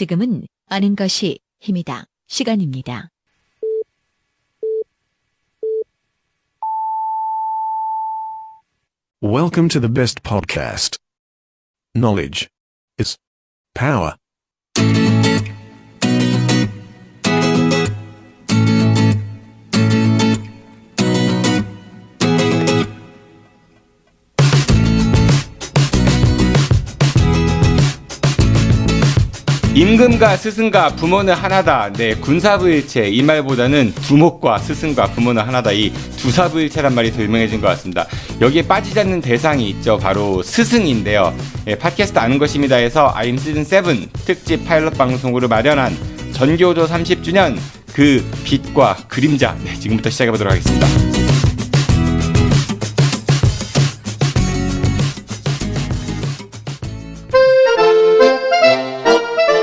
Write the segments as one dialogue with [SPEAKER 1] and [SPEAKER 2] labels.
[SPEAKER 1] 지금은 아는 것이 힘이다. 시간입니다.
[SPEAKER 2] Welcome to the best podcast. Knowledge is power.
[SPEAKER 3] 임금과 스승과 부모는 하나다. 네, 군사부일체. 이 말보다는 두목과 스승과 부모는 하나다. 이 두사부일체란 말이 더 유명해진 것 같습니다. 여기에 빠지지 않는 대상이 있죠. 바로 스승인데요. 네, 팟캐스트 아는 것입니다에서 I'm 시즌 7 특집 파일럿 방송으로 마련한 전교조 30주년 그 빛과 그림자. 네, 지금부터 시작해보도록 하겠습니다.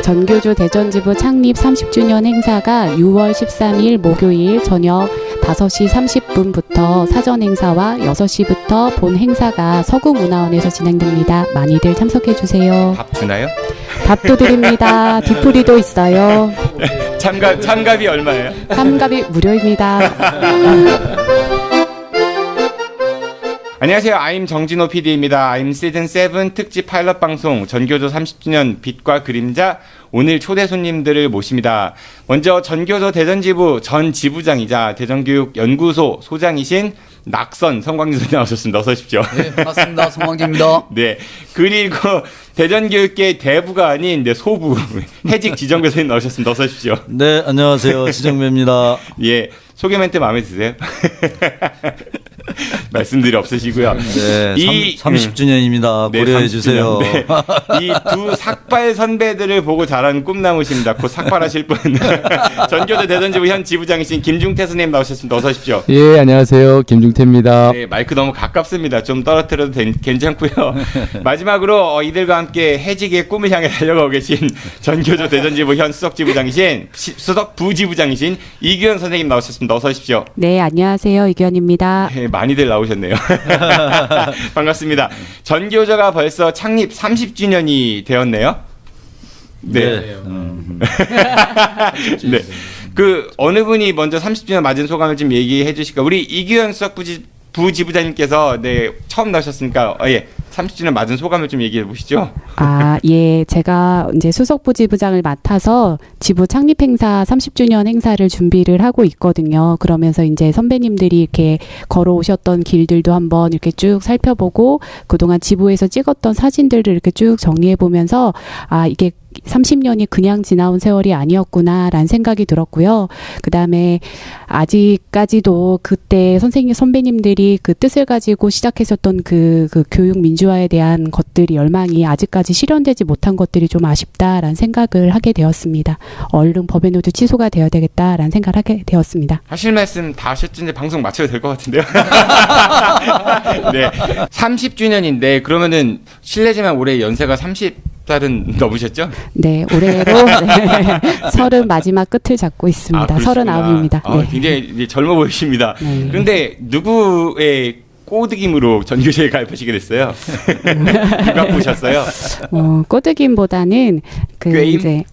[SPEAKER 4] 전교조 대전지부 창립 30주년 행사가 6월 13일 목요일 저녁 5시 30분부터 사전 행사와 6시부터 본 행사가 서구문화원에서 진행됩니다. 많이들 참석해주세요.
[SPEAKER 3] 밥 주나요?
[SPEAKER 4] 밥도 드립니다. 디프리도 있어요.
[SPEAKER 3] 참가비 얼마예요?
[SPEAKER 4] 참가비 무료입니다.
[SPEAKER 3] 안녕하세요. I'm 정진호 PD입니다. I'm 시즌 7 특집 파일럿 방송 전교조 30주년 빛과 그림자 오늘 초대 손님들을 모십니다. 먼저 전교조 대전지부 전 지부장이자 대전교육연구소 소장이신 낙선 성광진 선생님 나오셨습니다. 어서 오십시오.
[SPEAKER 5] 네, 반갑습니다. 성광진입니다.
[SPEAKER 3] 네. 그리고 대전교육계 대부가 아닌 소부 해직 지정배 선생님 나오셨습니다. 어서 오십시오.
[SPEAKER 6] 네, 안녕하세요. 지정배입니다.
[SPEAKER 3] 예. 소개 멘트 마음에 드세요? 말씀들이 없으시고요.
[SPEAKER 6] 네, 30주년입니다. 고려해 주세요.
[SPEAKER 3] 네. 이 두 삭발 선배들을 보고 자란 꿈나무십니다. 곧 삭발하실 분. 전교조 대전지부 현 지부장이신 김중태 선생님 나오셨습니다. 어서 오십시오.
[SPEAKER 7] 예, 안녕하세요. 김중태입니다.
[SPEAKER 3] 네, 마이크 너무 가깝습니다. 좀 떨어뜨려도 괜찮고요. 마지막으로 이들과 함께 해직의 꿈을 향해 달려가고 계신 전교조 대전지부 현 수석지부장이신 수석부지부장이신 이규현 선생님 나오셨습니다. 어서 오십시오.
[SPEAKER 4] 네, 안녕하세요. 이규현입니다.
[SPEAKER 3] 네, 많이들 나오셨네요. 반갑습니다. 전교조가 벌써 창립 30주년이 되었네요. 네. 네. 그 어느 분이 먼저 30주년 맞은 소감을 좀 얘기해 주실까? 우리 이규현 부지부장님께서 네, 처음 나오셨으니까 예. 30주년 맞은 소감을 좀 얘기해 보시죠.
[SPEAKER 4] 예. 제가 이제 수석부지부장을 맡아서 지부 창립 행사 30주년 행사를 준비를 하고 있거든요. 그러면서 이제 선배님들이 이렇게 걸어오셨던 길들도 한번 이렇게 쭉 살펴보고 그동안 지부에서 찍었던 사진들을 이렇게 쭉 정리해 보면서 이게 30년이 그냥 지나온 세월이 아니었구나라는 생각이 들었고요. 그다음에 아직까지도 그때 선배님들이 그 뜻을 가지고 시작했었던 그 교육 민주화에 대한 것들이 열망이 아직까지 실현되지 못한 것들이 좀 아쉽다라는 생각을 하게 되었습니다. 얼른 법에 모두 취소가 되어야 되겠다라는 생각을 하게 되었습니다.
[SPEAKER 3] 하실 말씀 다 하셨죠? 이제 방송 마쳐도 될 것 같은데요. 네, 30주년인데 그러면은 실례지만 올해 연세가 30살은 넘으셨죠?
[SPEAKER 4] 네, 올해로 30 마지막 끝을 잡고 있습니다. 39입니다. 네.
[SPEAKER 3] 굉장히 이제 젊어 보이십니다. 네. 그런데 누구의 꼬드김으로 전교조에 가입하시게 됐어요? 누가 보셨어요?
[SPEAKER 4] 꼬드김보다는
[SPEAKER 3] 네.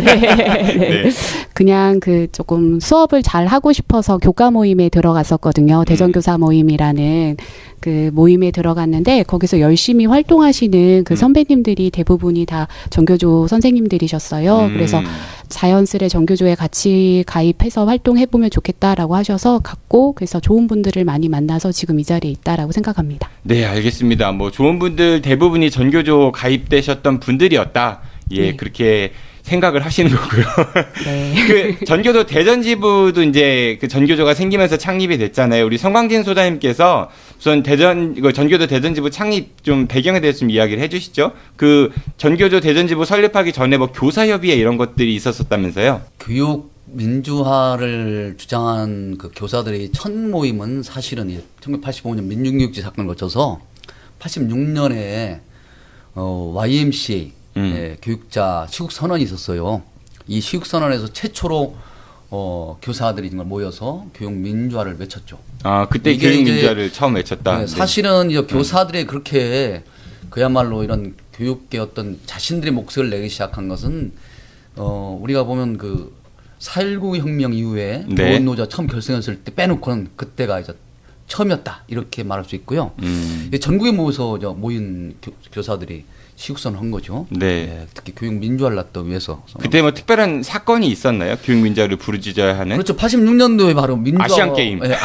[SPEAKER 4] 네. 그냥 조금 수업을 잘 하고 싶어서 교과 모임에 들어갔었거든요. 대전교사 모임이라는 그 모임에 들어갔는데 거기서 열심히 활동하시는 그 선배님들이 대부분이 다 전교조 선생님들이셨어요. 그래서 자연스레 전교조에 같이 가입해서 활동해보면 좋겠다라고 하셔서 갔고 그래서 좋은 분들을 많이 만나서 지금 이 자리에 있다라고 생각합니다.
[SPEAKER 3] 네, 알겠습니다. 좋은 분들 대부분이 전교조 가입되셨던 분들이었다. 예, 네. 그렇게 생각을 하시는 거고요. 네. 그 전교조 대전지부도 이제 그 전교조가 생기면서 창립이 됐잖아요. 우리 성광진 소장님께서 우선 전교조 대전지부 창립 좀 배경에 대해서 좀 이야기를 해주시죠. 그 전교조 대전지부 설립하기 전에 교사협의회 이런 것들이 있었었다면서요?
[SPEAKER 5] 교육 민주화를 주장한 그 교사들의 첫 모임은 사실은 1985년 민중교육제 사건을 거쳐서 86년에 YMCA 교육자 시국선언이 있었어요. 이 시국선언에서 최초로 교사들이 정말 모여서 교육 민주화를 외쳤죠.
[SPEAKER 3] 그때 교육 민주화를 처음 외쳤다.
[SPEAKER 5] 네, 사실은 이 교사들이 그렇게 그야말로 이런 교육계 어떤 자신들의 목소리를 내기 시작한 것은 우리가 보면 그 4.19 혁명 이후에
[SPEAKER 3] 네.
[SPEAKER 5] 교원노조 처음 결성했을 때 빼놓고는 그때가 이제 처음이었다 이렇게 말할 수 있고요. 전국에 모여서 모인 교사들이 시국선을 한 거죠.
[SPEAKER 3] 네.
[SPEAKER 5] 특히 교육 민주화를 낳기 위해서.
[SPEAKER 3] 그때 뭐 특별한 사건이 있었나요? 교육 민주화를 부르짖어야 하는.
[SPEAKER 5] 그렇죠. 86년도에 바로 민주화
[SPEAKER 3] 아시안 게임.
[SPEAKER 5] 네.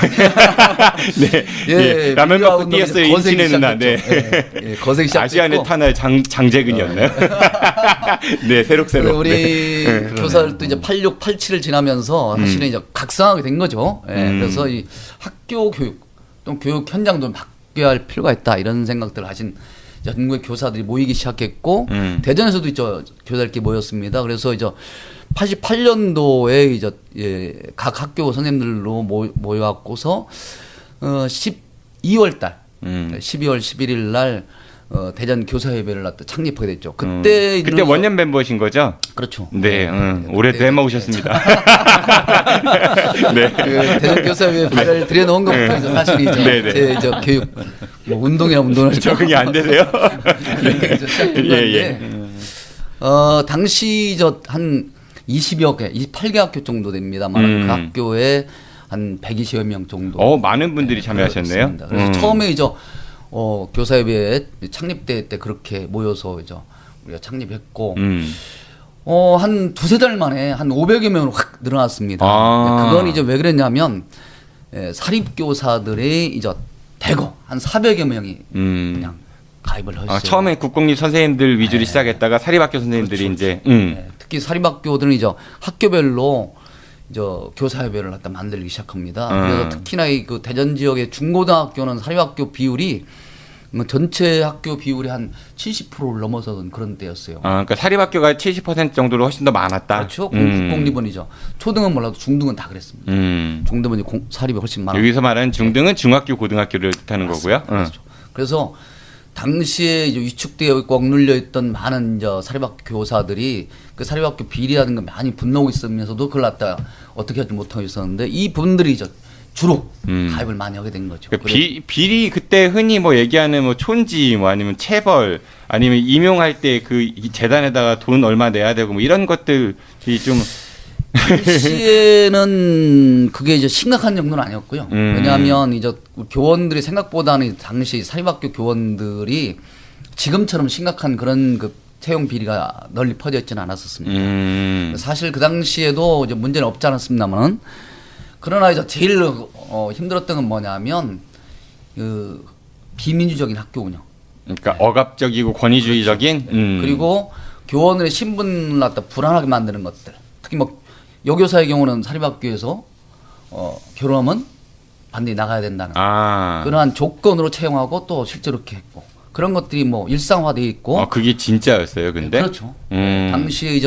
[SPEAKER 3] 네. 예. 라면 먹고 뛰었어요. 인신의 누나. 네.
[SPEAKER 5] 거세기 시작됐고.
[SPEAKER 3] 아시안의 탄알 장재근이었나요? 네, 새록새록.
[SPEAKER 5] 우리
[SPEAKER 3] 네.
[SPEAKER 5] 교사들도 이제 86, 87을 지나면서 사실은 이제 각성하게 된 거죠. 그래서 이 학교 교육 또 교육 현장도 바뀌어야 할 필요가 있다 이런 생각들을 하신 전국의 교사들이 모이기 시작했고 대전에서도 있죠 교사들끼리 모였습니다. 그래서 이제 88년도에 이제 각 학교 선생님들로 모여갖고서 12월 달 12월 11일 날 대전 교사협의회를 창립하게 됐죠. 그때
[SPEAKER 3] 원년 멤버신 거죠?
[SPEAKER 5] 그렇죠.
[SPEAKER 3] 네, 올해도 해먹으셨습니다. 네.
[SPEAKER 5] 그 대전 교사협의회 발을 들여놓은 것부터 사실이죠. 제 교육 운동을
[SPEAKER 3] 적응이 안 되세요?
[SPEAKER 5] 이렇게 시작된 건데 당시 한 20여 개, 28개 학교 정도 됩니다만 그 학교에 한 120여 명 정도.
[SPEAKER 3] 많은 분들이 참여하셨네요.
[SPEAKER 5] 그래서 처음에 교사협의회 창립대 때 그렇게 모여서 우리가 창립했고 한 두세 달 만에 한 500여 명으로 확 늘어났습니다. 그건 왜 그랬냐면 사립교사들이 대거 한 400여 명이 그냥 가입을 하셨어요.
[SPEAKER 3] 처음에 국공립 선생님들 위주로 시작했다가 사립학교 선생님들이
[SPEAKER 5] 그렇죠.
[SPEAKER 3] 이제
[SPEAKER 5] 특히 사립학교들은 학교별로 교사협의회를 갖다 만들기 시작합니다. 그래서 특히나 그 대전 지역의 중고등학교는 사립학교 비율이 전체 학교 비율이 한 70%를 넘어서던 그런 때였어요.
[SPEAKER 3] 그러니까 사립학교가 70% 정도로 훨씬 더 많았다.
[SPEAKER 5] 그렇죠. 국공립은 초등은 몰라도 중등은 다 그랬습니다. 중등은 사립이 훨씬 많았고.
[SPEAKER 3] 여기서 말하는 중등은 중학교, 고등학교를 뜻하는 거고요.
[SPEAKER 5] 그렇죠. 그래서 당시에 위축되어 있고 억눌려 있던 많은 사립학교 교사들이 그 사립학교 비리라는 거 많이 분노하고 있으면서도 그걸 갖다 어떻게 하지 못하고 있었는데 이 분들이 주로 가입을 많이 하게 된 거죠.
[SPEAKER 3] 비리 그때 흔히 얘기하는 촌지 아니면 체벌 아니면 임용할 때 그 재단에다가 돈 얼마 내야 되고 이런 것들이 좀
[SPEAKER 5] 당시에는 그게 심각한 정도는 아니었고요. 왜냐하면 교원들이 생각보다는 당시 사립학교 교원들이 지금처럼 심각한 그런 채용 비리가 널리 퍼져 있지는 않았었습니다. 사실 그 당시에도 문제는 없지 않았습니다만 그러나 제일 힘들었던 건 뭐냐면 비민주적인 학교 운영.
[SPEAKER 3] 그러니까 억압적이고 권위주의적인.
[SPEAKER 5] 그렇죠. 그리고 교원의 신분을 갖다 불안하게 만드는 것들. 특히 여교사의 경우는 사립학교에서 결혼하면 반드시 나가야 된다는 그러한 조건으로 채용하고 또 실제로 이렇게 했고 그런 것들이 일상화되어 있고.
[SPEAKER 3] 그게 진짜였어요, 근데?
[SPEAKER 5] 그렇죠. 당시에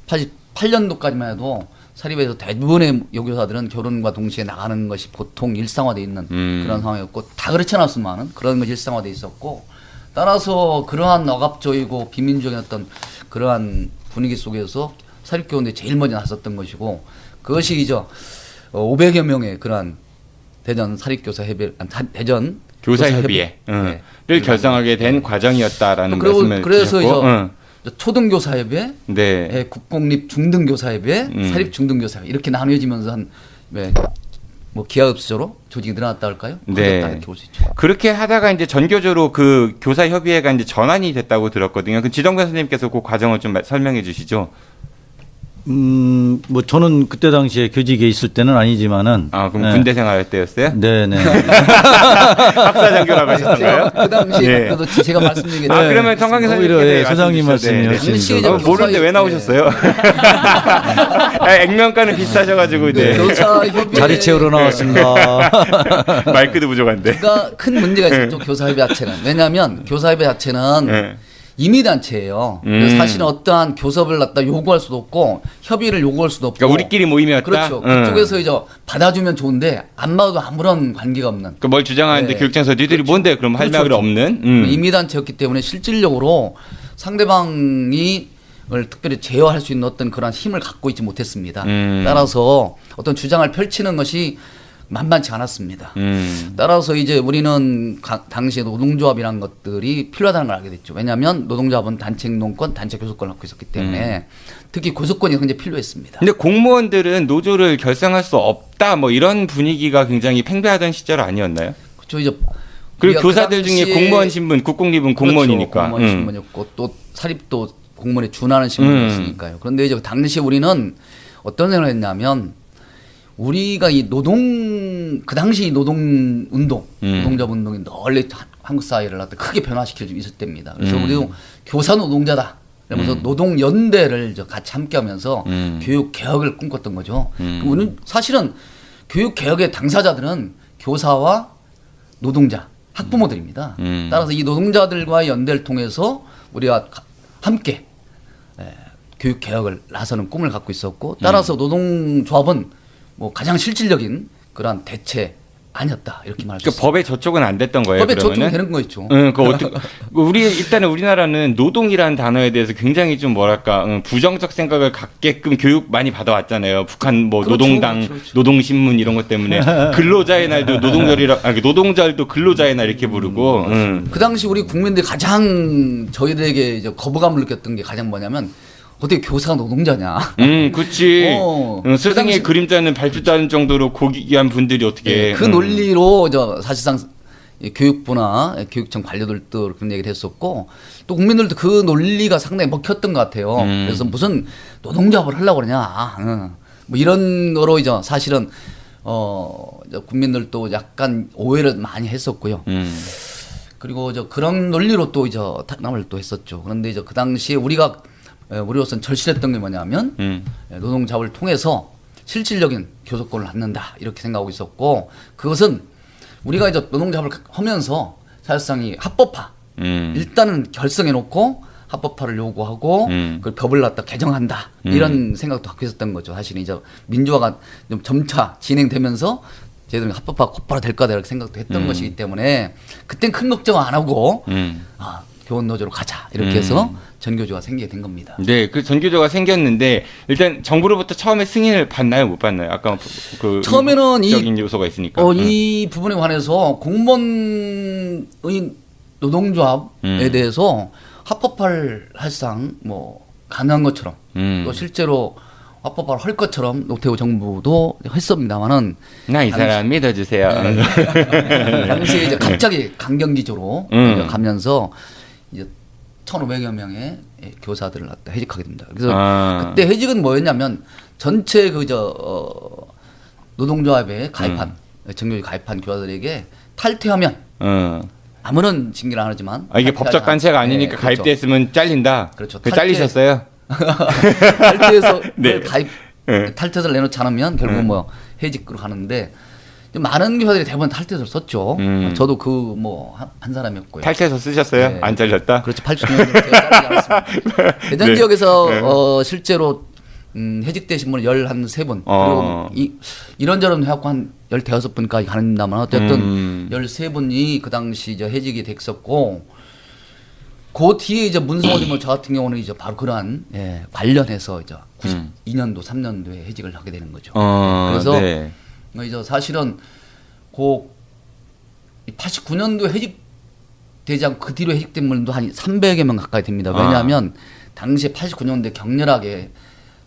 [SPEAKER 5] 88년도까지만 해도 사립에서 대부분의 여교사들은 결혼과 동시에 나가는 것이 보통 일상화되어 있는 그런 상황이었고 다 그렇지 않았지만은 그런 것이 일상화되어 있었고 따라서 그러한 억압적이고 비민주적인 어떤 그러한 분위기 속에서 사립교원들이 제일 먼저 나섰던 것이고 그것이 500여 명의 그러한 대전 사립교사협의 대전
[SPEAKER 3] 교사협의회를 결성하게 된 과정이었다라는 말씀을
[SPEAKER 5] 그래서 초등교사협의,
[SPEAKER 3] 네.
[SPEAKER 5] 국공립 중등교사협의, 사립중등교사협의 이렇게 나뉘어지면서 기하급수적으로 조직이 늘어났다 할까요?
[SPEAKER 3] 네.
[SPEAKER 5] 이렇게 볼 수 있죠.
[SPEAKER 3] 그렇게 하다가 전교조로 그 교사협의회가 전환이 됐다고 들었거든요. 그 지정관 선생님께서 그 과정을 좀 설명해 주시죠.
[SPEAKER 6] 저는 그때 당시에 교직에 있을 때는 아니지만은.
[SPEAKER 3] 그럼 군대 생활할 때였어요?
[SPEAKER 6] 네네.
[SPEAKER 3] 학사장교라고 하셨던가요?
[SPEAKER 5] 그 당시에 제가 말씀드린 게.
[SPEAKER 3] 그러면 정광희 선생님께서
[SPEAKER 6] 소장님 말씀이었습니다.
[SPEAKER 3] 모르는데 왜 나오셨어요? 액면가는 비슷하셔가지고.
[SPEAKER 5] 교사협의
[SPEAKER 6] 자리 채우러 나왔습니다.
[SPEAKER 3] 마이크도 부족한데.
[SPEAKER 5] 그러니까 큰 문제가 있었죠. 교사협의 자체는. 왜냐하면 교사협의 자체는 임의단체예요. 사실은 어떠한 교섭을 갖다 요구할 수도 없고 협의를 요구할 수도 없고.
[SPEAKER 3] 그러니까 우리끼리 모임이었다.
[SPEAKER 5] 그렇죠. 그쪽에서 받아주면 좋은데 안 받아도 아무런 관계가 없는.
[SPEAKER 3] 뭘 주장하는데 교육청에서 니들이 뭔데 그럼 할 말이 없는.
[SPEAKER 5] 임의단체였기 때문에 실질적으로 상대방이 특별히 제어할 수 있는 어떤 그런 힘을 갖고 있지 못했습니다. 따라서 어떤 주장을 펼치는 것이 만만치 않았습니다. 따라서 이제 우리는 당시에 노동조합이라는 것들이 필요하다는 걸 알게 됐죠. 왜냐하면 노동조합은 단체 행동권, 단체 교섭권을 갖고 있었기 때문에 특히 교섭권이 굉장히 필요했습니다.
[SPEAKER 3] 근데 공무원들은 노조를 결성할 수 없다 뭐 이런 분위기가 굉장히 팽배하던 시절 아니었나요?
[SPEAKER 5] 그렇죠. 이제
[SPEAKER 3] 그리고 교사들 중에 공무원 신분, 국공립은 공무원이니까.
[SPEAKER 5] 그렇죠. 공무원 신분이었고 또 사립도 공무원에 준하는 신분이었으니까요. 그런데 이제 당시 우리는 어떤 생각을 했냐면 우리가 이 그 당시 노동 운동, 노동자 운동이 널리 한국 사회를 크게 변화시킬 수 있을 때입니다. 그래서 우리도 교사 노동자다. 그러면서 노동연대를 같이 함께하면서 교육 개혁을 꿈꿨던 거죠. 우리는 사실은 교육 개혁의 당사자들은 교사와 노동자, 학부모들입니다. 따라서 이 노동자들과의 연대를 통해서 우리가 함께 교육 개혁을 나서는 꿈을 갖고 있었고, 따라서 노동조합은 뭐 가장 실질적인 그러한 대체 아니었다 이렇게 말할 수
[SPEAKER 3] 그러니까
[SPEAKER 5] 있습니다.
[SPEAKER 3] 법에 저촉은 안 됐던 거예요.
[SPEAKER 5] 법에
[SPEAKER 3] 그러면은?
[SPEAKER 5] 저촉은 되는 거였죠.
[SPEAKER 3] 그 어떻게 일단은 우리나라는 노동이라는 단어에 대해서 굉장히 좀 뭐랄까 부정적 생각을 갖게끔 교육 많이 받아왔잖아요. 북한 뭐
[SPEAKER 5] 그렇죠,
[SPEAKER 3] 노동당,
[SPEAKER 5] 그렇죠.
[SPEAKER 3] 노동신문 이런 것 때문에 근로자의 날도 노동절도 근로자의 날 이렇게 부르고.
[SPEAKER 5] 그 당시 우리 국민들이 가장 저희들에게 이제 거부감을 느꼈던 게 가장 뭐냐면 어떻게 교사가 노동자냐.
[SPEAKER 3] 그치. 스승의
[SPEAKER 5] 그 당시-
[SPEAKER 3] 그림자는 밟지도 않을 정도로 고귀한 분들이 어떻게.
[SPEAKER 5] 그 논리로 사실상 교육부나 교육청 관료들도 그런 얘기를 했었고 또 국민들도 그 논리가 상당히 먹혔던 것 같아요. 그래서 무슨 노동조합을 하려고 그러냐. 뭐 이런 거로 이제 사실은 국민들도 약간 오해를 많이 했었고요. 그리고 그런 논리로 또 탄압을 또 했었죠. 그런데 그 당시에 우리로서는 절실했던 게 뭐냐면 노동조합을 통해서 실질적인 교섭권을 갖는다 이렇게 생각하고 있었고, 그것은 우리가 노동조합을 하면서 사실상 이 합법화 일단은 결성해 놓고 합법화를 요구하고 그 법을 갖다 개정한다 이런 생각도 갖고 있었던 거죠. 사실 민주화가 좀 점차 진행되면서 저희들은 합법화 곧바로 될 거다 이렇게 생각도 했던 것이기 때문에 그땐 큰 걱정 안 하고 교원 노조로 가자 이렇게 해서 전교조가 생기게 된 겁니다.
[SPEAKER 3] 네, 그 전교조가 생겼는데 일단 정부로부터 처음에 승인을 받나요, 못 받나요? 아까 그
[SPEAKER 5] 처음에는
[SPEAKER 3] 적인 요소가 있으니까.
[SPEAKER 5] 이 부분에 관해서 공무원의 노동조합에 대해서 합법화를 할상 뭐 가능한 것처럼 또 실제로 합법화를 할 것처럼 노태우 정부도 했습니다만은
[SPEAKER 3] 나 이 사람 믿어주세요.
[SPEAKER 5] 당시에 갑자기 강경기조로 가면서 1,500여 명의 교사들을 해직하게 됩니다. 그래서 그때 해직은 뭐였냐면 전체 노동조합에 가입한 정규직 가입한 교사들에게 탈퇴하면 아무런 징계를 안 하지만
[SPEAKER 3] 이게 법적 단체가 아니니까
[SPEAKER 5] 그렇죠.
[SPEAKER 3] 가입됐으면 잘린다.
[SPEAKER 5] 그렇죠.
[SPEAKER 3] 잘리셨어요?
[SPEAKER 5] 탈퇴해서
[SPEAKER 3] 네.
[SPEAKER 5] 탈퇴서를 내놓지 않으면 결국 뭐 해직으로 가는데 많은 교사들이 대부분 탈퇴서를 썼죠. 저도 한 사람이었고요.
[SPEAKER 3] 탈퇴서 쓰셨어요?
[SPEAKER 5] 네.
[SPEAKER 3] 안 잘렸다?
[SPEAKER 5] 그렇죠. 80년대 제가 잘리지 않았습니다. 대전
[SPEAKER 3] 네.
[SPEAKER 5] 지역에서 실제로 해직되신 분은 13분 그리고 이런저런 해갖고 한 15분까지 가는다면 어쨌든 13분이 그 당시 해직이 됐었고, 그 뒤에 문성호 저 같은 경우는 바로 그러한 관련해서 92년도 3년도에 해직을 하게 되는 거죠. 그래서
[SPEAKER 3] 네.
[SPEAKER 5] 사실은 89년도에 해직되지 않고 그 뒤로 해직된 분도 한 300여 명 가까이 됩니다. 왜냐하면 당시에 89년도에 격렬하게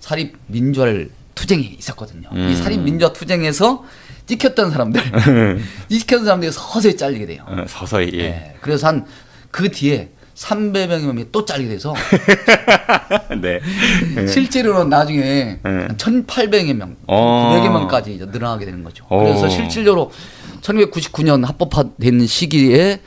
[SPEAKER 5] 사립 민주화 투쟁이 있었거든요. 이 사립 민주화 투쟁에서 찍혔던 사람들이 서서히 잘리게 돼요.
[SPEAKER 3] 서서히.
[SPEAKER 5] 네. 그래서 그 뒤에 300여 명이 또 잘리게 돼서
[SPEAKER 3] 네.
[SPEAKER 5] 실제로는 나중에 한 1,800여 명, 900여 명까지 늘어나게 되는 거죠. 그래서 실질적으로 1999년 합법화된 시기에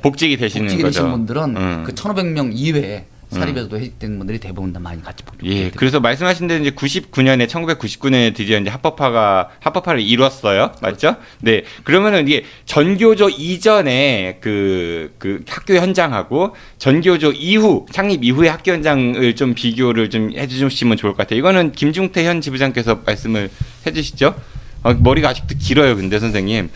[SPEAKER 3] 복직이 되시는 거죠.
[SPEAKER 5] 분들은 그 1,500명 이외에 사립에서도 해직된 분들이 대부분 다 많이 같이 복직이
[SPEAKER 3] 그래서 말씀하신 대로 1999년에 드디어 합법화를 이뤘어요. 맞죠? 네. 그러면은 이게 전교조 이전에 그 학교 현장하고 전교조 이후, 창립 이후의 학교 현장을 좀 비교를 좀 해주시면 좋을 것 같아요. 이거는 김중태 현 지부장께서 말씀을 해주시죠. 머리가 아직도 길어요, 근데 선생님.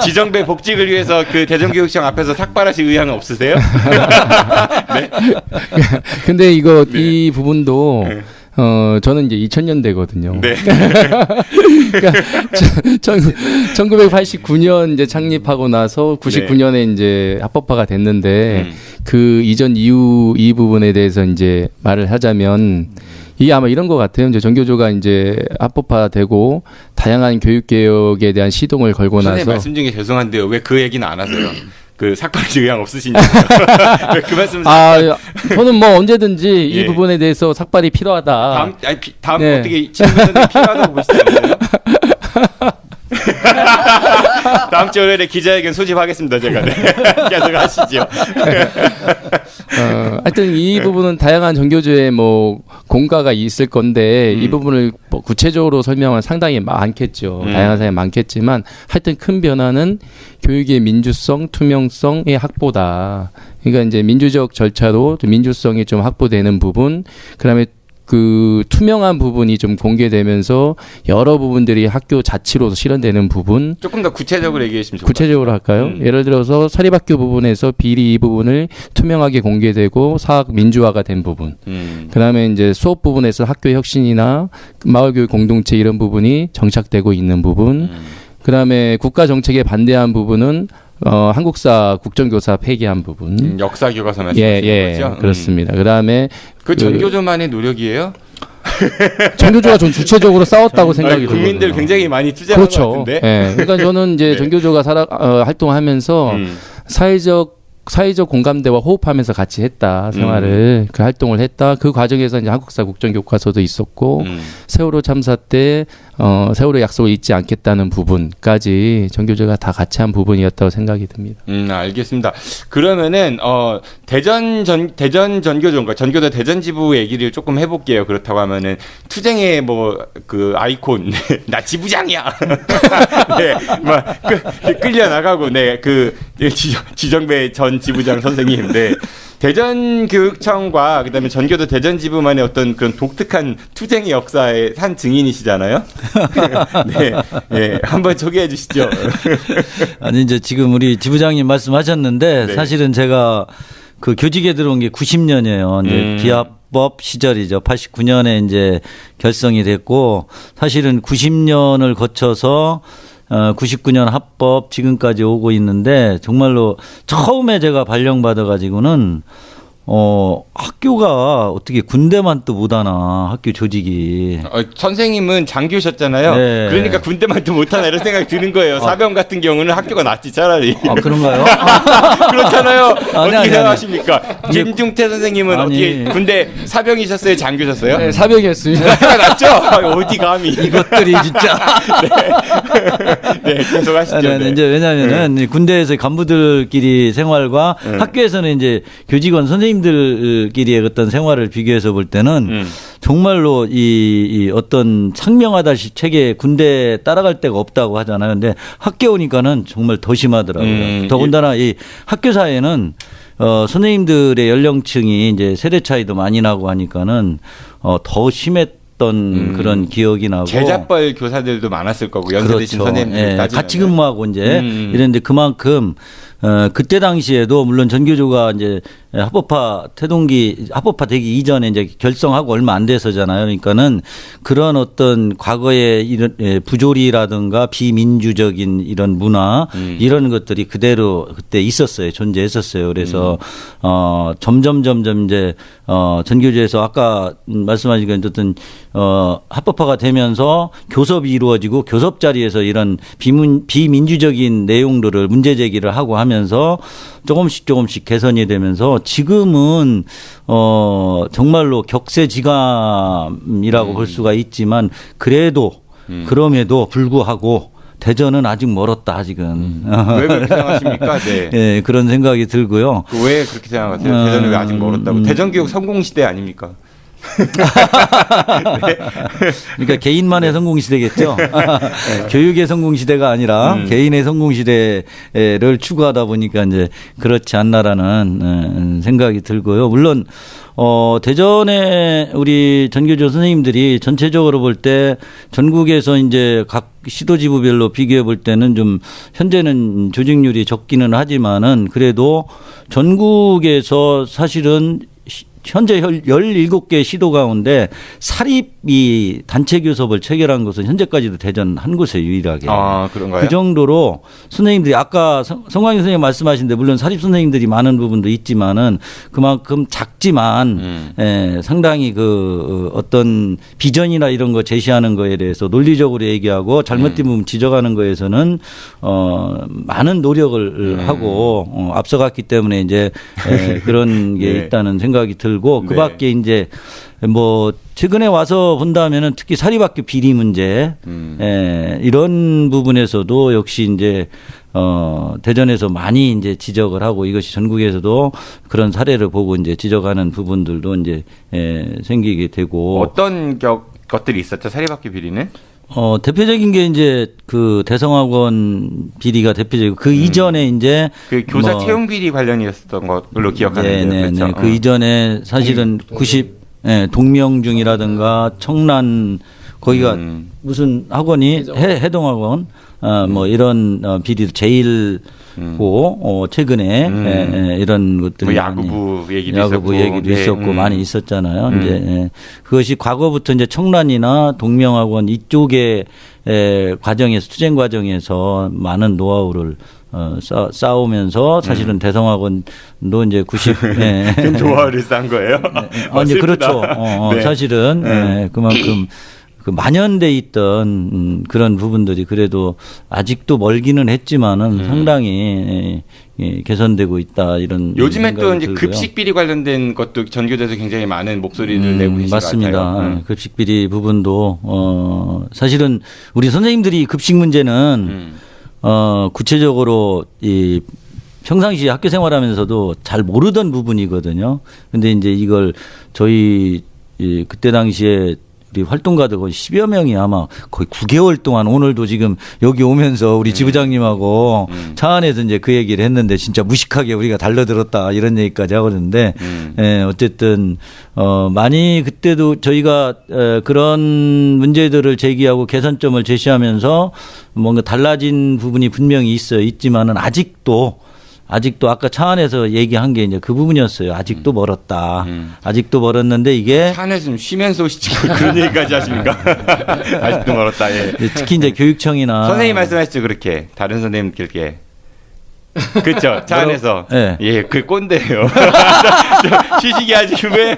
[SPEAKER 3] 지정배 복직을 위해서 그 대전교육청 앞에서 삭발하실 의향은 없으세요?
[SPEAKER 7] 근데 이 부분도 저는 이제 2000년대거든요.
[SPEAKER 3] 네.
[SPEAKER 7] 그러니까 1989년 이제 창립하고 나서 99년에 이제 합법화가 됐는데 그 이전 이후 이 부분에 대해서 이제 말을 하자면 이게 아마 이런 것 같아요. 이제 전교조가 이제 합법화되고 다양한 교육 개혁에 대한 시동을 걸고 나서
[SPEAKER 3] 선생님 말씀 중에 죄송한데요. 왜 그 얘기는 안 하세요? 그 삭발지 의향 없으신지 그 말씀.
[SPEAKER 7] 저는 뭐 언제든지 이
[SPEAKER 3] 예.
[SPEAKER 7] 부분에 대해서 삭발이 필요하다.
[SPEAKER 3] 다음
[SPEAKER 7] 네.
[SPEAKER 3] 어떻게 진행되는 필요하다고 보시나요? 다음 주 월요일에 기자회견 소집하겠습니다. 제가 계속 하시죠.
[SPEAKER 7] 하여튼 이 부분은 다양한 전교조의 뭐 공과가 있을 건데 이 부분을 뭐 구체적으로 설명은 상당히 많겠죠. 다양한 사람이 많겠지만 하여튼 큰 변화는 교육의 민주성, 투명성의 확보다. 그러니까 이제 민주적 절차로 좀 민주성이 좀 확보되는 부분, 그다음에 그 투명한 부분이 좀 공개되면서 여러 부분들이 학교 자치로 실현되는 부분.
[SPEAKER 3] 조금 더 구체적으로 얘기해 주시면 좋을 것
[SPEAKER 7] 구체적으로 할까요? 예를 들어서 사립학교 부분에서 비리 이 부분을 투명하게 공개되고 사학 민주화가 된 부분. 그다음에 이제 수업 부분에서 학교 혁신이나 마을교육 공동체 이런 부분이 정착되고 있는 부분. 그다음에 국가 정책에 반대한 부분은 한국사 국정교사 폐기한 부분.
[SPEAKER 3] 역사 교과서 말씀하시는 거죠?
[SPEAKER 7] 그렇습니다. 그다음에
[SPEAKER 3] 그 전교조만의 노력이에요?
[SPEAKER 7] 전교조가 좀 주체적으로 싸웠다고 생각이 들어요.
[SPEAKER 3] 국민들 굉장히 많이 투쟁한 것 같은데.
[SPEAKER 7] 예. 그러니까 저는 이제
[SPEAKER 3] 네.
[SPEAKER 7] 전교조가 활동하면서 사회적 공감대와 호흡하면서 같이 했다 생활을 그 활동을 했다. 그 과정에서 이제 한국사 국정교과서도 있었고 세월호 참사 때 세월호 약속을 잊지 않겠다는 부분까지 전교조가 다 같이 한 부분이었다고 생각이 듭니다.
[SPEAKER 3] 알겠습니다. 그러면은 대전 전교조인가 전교조 대전지부 얘기를 조금 해볼게요. 그렇다고 하면은 투쟁의 뭐 그 아이콘 나 지부장이야. 네, 막 끌려 나가고 그 지정배 전 지부장 선생님, 네. 대전교육청과 그다음에 전교도 대전지부만의 어떤 그런 독특한 투쟁의 역사의 한 증인이시잖아요. 네, 네, 한번 소개해 주시죠.
[SPEAKER 6] 아니 이제 지금 우리 지부장님 말씀하셨는데
[SPEAKER 3] 네.
[SPEAKER 6] 사실은 제가 그 교직에 들어온 게 90년이에요. 이제 기합법 시절이죠. 89년에 이제 결성이 됐고 사실은 90년을 거쳐서 99년 합법 지금까지 오고 있는데 정말로 처음에 제가 발령받아 가지고는 학교가 어떻게 군대만 또 못하나 학교 조직이.
[SPEAKER 3] 선생님은 장교셨잖아요.
[SPEAKER 6] 네.
[SPEAKER 3] 그러니까 군대만 또 못하나 이런 생각이 드는 거예요. 사병 같은 경우는 학교가 낫지 차라리.
[SPEAKER 6] 그런가요?
[SPEAKER 3] 그렇잖아요. 어떻게
[SPEAKER 6] 아니.
[SPEAKER 3] 생각하십니까? 김중태 선생님은 어떻게 군대 사병이셨어요? 장교셨어요?
[SPEAKER 7] 네, 사병이었습니다.
[SPEAKER 3] 학교가 낫죠? 어디 감히.
[SPEAKER 6] 이것들이 진짜.
[SPEAKER 3] 네, 계속 하시죠. 네.
[SPEAKER 6] 이제 왜냐하면은 군대에서 간부들끼리 생활과 학교에서는 이제 교직원 선생님들끼리의 어떤 생활을 비교해서 볼 때는 정말로 이 어떤 상명하다시 책에 군대 따라갈 데가 없다고 하잖아요. 근데 학교 오니까는 정말 더 심하더라고요. 더군다나 이 학교 사회는 선생님들의 연령층이 이제 세대 차이도 많이 나고 하니까는 더 심했던 그런 기억이 나고.
[SPEAKER 3] 제자뻘 교사들도 많았을 거고 연세 드신
[SPEAKER 6] 그렇죠.
[SPEAKER 3] 선생님들
[SPEAKER 6] 예,
[SPEAKER 3] 따지면.
[SPEAKER 6] 같이 근무하고 이제 이랬는데 그만큼 그때 당시에도 물론 전교조가 이제 합법화되기 이전에 이제 결성하고 얼마 안 돼서잖아요. 그러니까는 그런 어떤 과거의 이런 부조리라든가 비민주적인 이런 문화 이런 것들이 그대로 그때 있었어요. 존재했었어요. 그래서 점점 이제 전교조에서 아까 말씀하신 그 어떤 합법화가 되면서 교섭이 이루어지고 교섭 자리에서 이런 비민주적인 내용들을 문제 제기를 하고 하면서 조금씩 개선이 되면서 지금은 정말로 격세지감이라고 볼 수가 있지만 그럼에도 불구하고 대전은 아직 멀었다 아직은.
[SPEAKER 3] 왜 그렇게 생각하십니까? 네.
[SPEAKER 6] 네, 그런 생각이 들고요.
[SPEAKER 3] 왜 그렇게 생각하세요? 대전은 왜 아직 멀었다고? 대전교육 성공시대 아닙니까?
[SPEAKER 6] 네. 그러니까 개인만의 성공 시대겠죠. 교육의 성공 시대가 아니라 개인의 성공 시대를 추구하다 보니까 이제 그렇지 않나라는 생각이 들고요. 물론 대전에 우리 전교조 선생님들이 전체적으로 볼 때 전국에서 이제 각 시도지부별로 비교해 볼 때는 좀 현재는 조직률이 적기는 하지만은 그래도 전국에서 사실은 현재 17개 시도 가운데 사립이 단체 교섭을 체결한 것은 현재까지도 대전 한 곳에 유일하게.
[SPEAKER 3] 아, 그런가요?
[SPEAKER 6] 그 정도로 선생님들이 아까 성광희 선생님 말씀하신데 물론 사립 선생님들이 많은 부분도 있지만은 그만큼 작지만 상당히 그 어떤 비전이나 이런 거 제시하는 거에 대해서 논리적으로 얘기하고 잘못된 부분 지적하는 거에서는 많은 노력을 하고 앞서갔기 때문에 이제 그런 게
[SPEAKER 3] 네.
[SPEAKER 6] 있다는 생각이 들고
[SPEAKER 3] 네.
[SPEAKER 6] 그밖에 이제 뭐 최근에 와서 본다면은 특히 사립학교 비리 문제 이런 부분에서도 역시 이제 대전에서 많이 이제 지적을 하고 이것이 전국에서도 그런 사례를 보고 이제 지적하는 부분들도 이제 생기게 되고
[SPEAKER 3] 어떤 것들이 있었죠? 사립학교 비리는?
[SPEAKER 6] 대표적인 게 이제 그 대성학원 비리가 대표적이고 그 이전에 이제
[SPEAKER 3] 그 교사
[SPEAKER 6] 뭐
[SPEAKER 3] 채용 비리 관련이었던 걸로 기억하는데요.
[SPEAKER 6] 네네네.
[SPEAKER 3] 그렇죠?
[SPEAKER 6] 그 이전에 사실은 90 동명중이라든가 청란 거기가 무슨 학원이 해동학원 뭐 이런 비리 제일고 최근에 이런 것들이
[SPEAKER 3] 뭐 야구부 얘기도
[SPEAKER 6] 야구부
[SPEAKER 3] 있었고,
[SPEAKER 6] 얘기도 있었고 많이 있었잖아요. 이제 그것이 과거부터 이제 청란이나 동명학원 이쪽의 과정에서 투쟁 과정에서 많은 노하우를 쌓으면서 사실은 대성학원도 이제 90
[SPEAKER 3] 그 노하우를 쌓은 거예요?
[SPEAKER 6] 이제 그렇죠.
[SPEAKER 3] 네.
[SPEAKER 6] 사실은 그만큼 그 만연돼 있던 그런 부분들이 그래도 아직도 멀기는 했지만은 상당히 개선되고 있다 이런.
[SPEAKER 3] 요즘에 또 이제
[SPEAKER 6] 들고요.
[SPEAKER 3] 급식 비리 관련된 것도 전교조에서 굉장히 많은 목소리를 내고 계신 것
[SPEAKER 6] 맞습니다.
[SPEAKER 3] 같아요.
[SPEAKER 6] 급식 비리 부분도 사실은 우리 선생님들이 급식 문제는 구체적으로 이 평상시 학교 생활하면서도 잘 모르던 부분이거든요. 근데 이제 이걸 저희 그때 당시에 우리 활동가들 거의 10여 명이 아마 거의 9개월 동안 오늘도 지금 여기 오면서 우리 지부장님하고 차 안에서 이제 그 얘기를 했는데 진짜 무식하게 우리가 달려들었다 이런 얘기까지 하거든요. 어쨌든 많이 그때도 저희가 그런 문제들을 제기하고 개선점을 제시하면서 뭔가 달라진 부분이 분명히 있지만은 아직도 아까 차 안에서 얘기한 게 이제 그 부분이었어요. 아직도 멀었다. 아직도 멀었는데 이게
[SPEAKER 3] 차 안에서 좀 쉬면서 오시지 그런 얘기까지 하십니까? 아직도 멀었다. 예.
[SPEAKER 6] 특히 이제 교육청이나
[SPEAKER 3] 선생님 말씀하시죠 그렇게 다른 선생님들께. 그렇죠. 차 안에서
[SPEAKER 6] 네.
[SPEAKER 3] 예, 그 꼰대예요. 쉬시게 하지 왜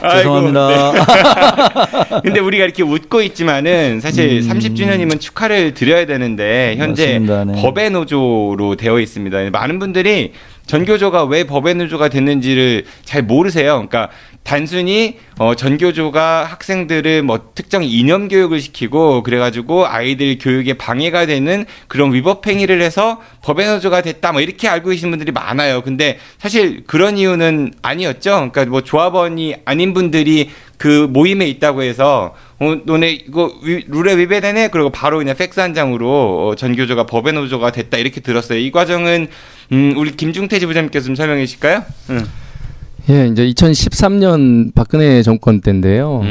[SPEAKER 6] 죄송합니다.
[SPEAKER 3] 네. 근데 우리가 이렇게 웃고 있지만은 사실 30주년이면 축하를 드려야 되는데 현재
[SPEAKER 6] 맞습니다. 네.
[SPEAKER 3] 법의 노조로 되어 있습니다. 많은 분들이 전교조가 왜 법의 노조가 됐는지를 잘 모르세요. 그러니까 단순히 전교조가 학생들을 뭐 특정 이념 교육을 시키고 그래가지고 아이들 교육에 방해가 되는 그런 위법 행위를 해서 법의 노조가 됐다 뭐 이렇게 알고 계신 분들이 많아요. 근데 사실 그런 이유는 아니었죠. 그러니까 뭐 조합원이 아닌 분들이 그 모임에 있다고 해서 너네 이거 룰에 위배되네. 그리고 바로 그냥 팩스 한 장으로 전교조가 법의 노조가 됐다 이렇게 들었어요. 이 과정은 우리 김중태 지부장님께서 좀 설명해 주실까요?
[SPEAKER 7] 예, 이제 2013년 박근혜 정권 때인데요.